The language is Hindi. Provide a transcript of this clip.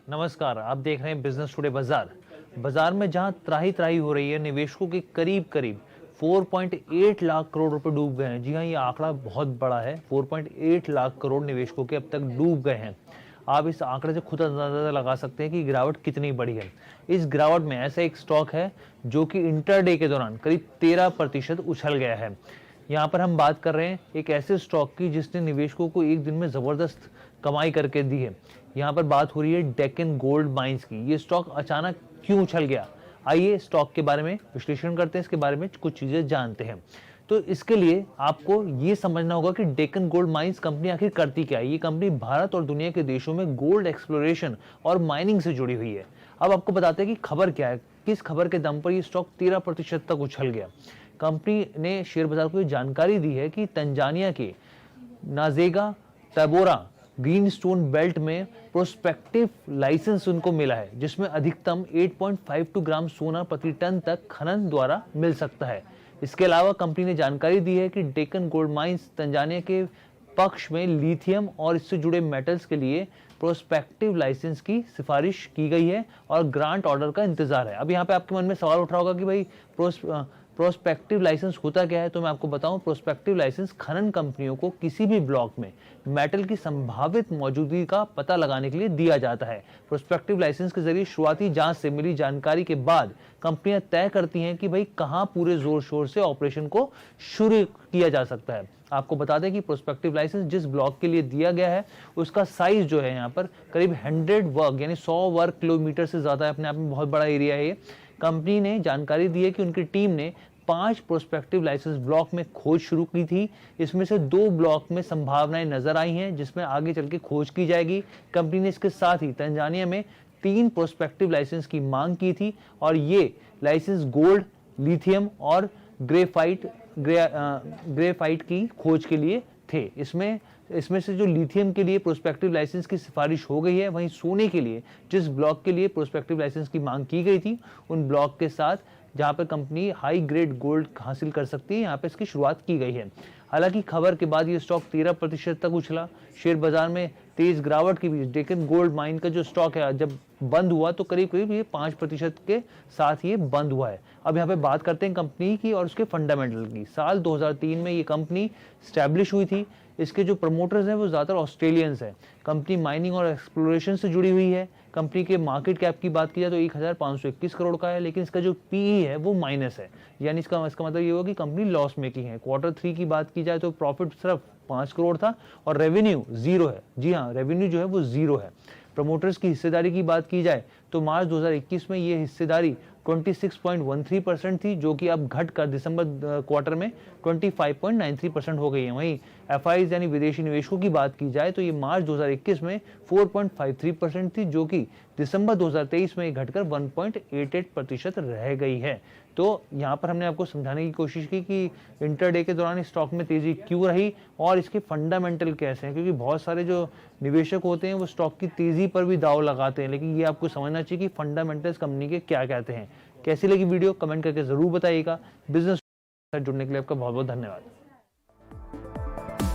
नमस्कार, आप देख रहे हैं बिजनेस टुडे बाजार। बाजार में जहां त्राही त्राही हो रही है, निवेशकों के करीब करीब 4.8 लाख करोड़ रुपए डूब गए हैं। जी हां, ये आंकड़ा बहुत बड़ा है। 4.8 लाख करोड़ निवेशकों के अब तक डूब गए हैं। आप इस आंकड़े से खुद अंदाजा लगा सकते हैं कि गिरावट कितनी बड़ी है। इस गिरावट में ऐसा एक स्टॉक है जो कि इंटरडे के दौरान करीब 13% उछल गया है। यहाँ पर हम बात कर रहे हैं एक ऐसे स्टॉक की जिसने निवेशकों को एक दिन में जबरदस्त कमाई करके दी है। यहाँ पर बात हो रही है डेक्कन गोल्ड माइंस की। ये स्टॉक अचानक क्यों उछल गया, आइए स्टॉक के बारे में विश्लेषण करते हैं, इसके बारे में कुछ चीजें जानते हैं। तो इसके लिए आपको ये समझना होगा कि डेक्कन गोल्ड माइंस कंपनी आखिर करती क्या है। ये कंपनी भारत और दुनिया के देशों में गोल्ड एक्सप्लोरेशन और माइनिंग से जुड़ी हुई है। अब आपको बताते हैं कि खबर क्या है, किस खबर के दम पर ये स्टॉक 13% तक उछल गया। कंपनी ने शेयर बाजार को ये जानकारी दी है कि तंजानिया के नाजेगा टैबोरा ग्रीनस्टोन बेल्ट में प्रोस्पेक्टिव लाइसेंस उनको मिला है, जिसमें अधिकतम 8.52 ग्राम सोना प्रति टन तक खनन द्वारा मिल सकता है। इसके अलावा कंपनी ने जानकारी दी है कि डेक्कन गोल्ड माइंस तंजानिया के पक्ष में लिथियम और इससे जुड़े मेटल्स के लिए प्रोस्पेक्टिव लाइसेंस की सिफारिश की गई है और ग्रांट ऑर्डर का इंतजार है। अब यहाँ पे आपके मन में सवाल उठ रहा होगा कि भाई प्रोस्पेक्टिव लाइसेंस होता क्या है। तो मैं आपको बताऊं, प्रोस्पेक्टिव लाइसेंस खनन कंपनियों को किसी भी ब्लॉक में मेटल की संभावित मौजूदगी का पता लगाने के लिए दिया जाता है। प्रोस्पेक्टिव लाइसेंस के जरिए शुरुआती जांच से मिली जानकारी के बाद कंपनियां तय करती हैं कि भाई कहां पूरे जोर शोर से ऑपरेशन को शुरू किया जा सकता है। आपको बता दें कि प्रोस्पेक्टिव लाइसेंस जिस ब्लॉक के लिए दिया गया है उसका साइज जो है यहाँ पर करीब 100 वर्ग यानी 100 वर्ग किलोमीटर से ज्यादा है। अपने आप में बहुत बड़ा एरिया है ये। कंपनी ने जानकारी दी है कि उनकी टीम ने 5 प्रोस्पेक्टिव लाइसेंस ब्लॉक में खोज शुरू की थी। इसमें से 2 ब्लॉक में संभावनाएं नजर आई हैं जिसमें आगे चल के खोज की जाएगी। कंपनी ने इसके साथ ही तंजानिया में 3 प्रोस्पेक्टिव लाइसेंस की मांग की थी और ये लाइसेंस गोल्ड, लिथियम और ग्रेफाइट की खोज के लिए थे। इसमें से जो लिथियम के लिए प्रोस्पेक्टिव लाइसेंस की सिफारिश हो गई है, वहीं सोने के लिए जिस ब्लॉक के लिए प्रोस्पेक्टिव लाइसेंस की मांग की गई थी उन ब्लॉक के साथ जहां पर कंपनी हाई ग्रेड गोल्ड हासिल कर सकती है, यहाँ पे इसकी शुरुआत की गई है। हालांकि खबर के बाद ये स्टॉक 13% तक उछला। शेयर बाजार में तेज गिरावट के बीच डेक्कन गोल्ड माइन का जो स्टॉक है जब बंद हुआ तो करीब करीब ये 5% के साथ ये बंद हुआ है। अब यहाँ पे बात करते हैं कंपनी की और उसके फंडामेंटल की। साल 2003 में ये कंपनी स्टैब्लिश हुई थी। इसके जो प्रमोटर्स हैं वो ज़्यादातर ऑस्ट्रेलियंस हैं। कंपनी माइनिंग और एक्सप्लोरेशन से जुड़ी हुई है। कंपनी के मार्केट कैप की बात की जाए तो 1521 करोड़ का है, लेकिन इसका जो पीई है वो माइनस है, यानी इसका मतलब ये होगा कि कंपनी लॉस मेकिंग है। Q3 की बात की जाए तो प्रॉफिट सिर्फ 5 करोड़ था और रेवेन्यू 0 है। जी हाँ, रेवेन्यू जो है वो 0 है। प्रमोटर्स की हिस्सेदारी की बात की जाए तो मार्च 2021 में ये हिस्सेदारी 26.13% थी, जो कि अब घटकर दिसंबर क्वार्टर में 25.93% हो गई है। वहीं एफआईज यानी विदेशी निवेशकों की बात की जाए तो ये मार्च 2021 में 4.53% थी, जो कि दिसंबर 2023 में घटकर 1.88% रह गई है। तो यहाँ पर हमने आपको समझाने की कोशिश की कि इंटरडे के दौरान इस स्टॉक में तेजी क्यों रही और इसके फंडामेंटल कैसे हैं, क्योंकि बहुत सारे जो निवेशक होते हैं वो स्टॉक की तेजी पर भी दाव लगाते हैं, लेकिन ये आपको समझना चाहिए कि फंडामेंटल्स कंपनी के क्या कहते हैं। कैसी लगी वीडियो कमेंट करके जरूर बताइएगा। बिजनेस जुड़ने के लिए आपका बहुत बहुत धन्यवाद।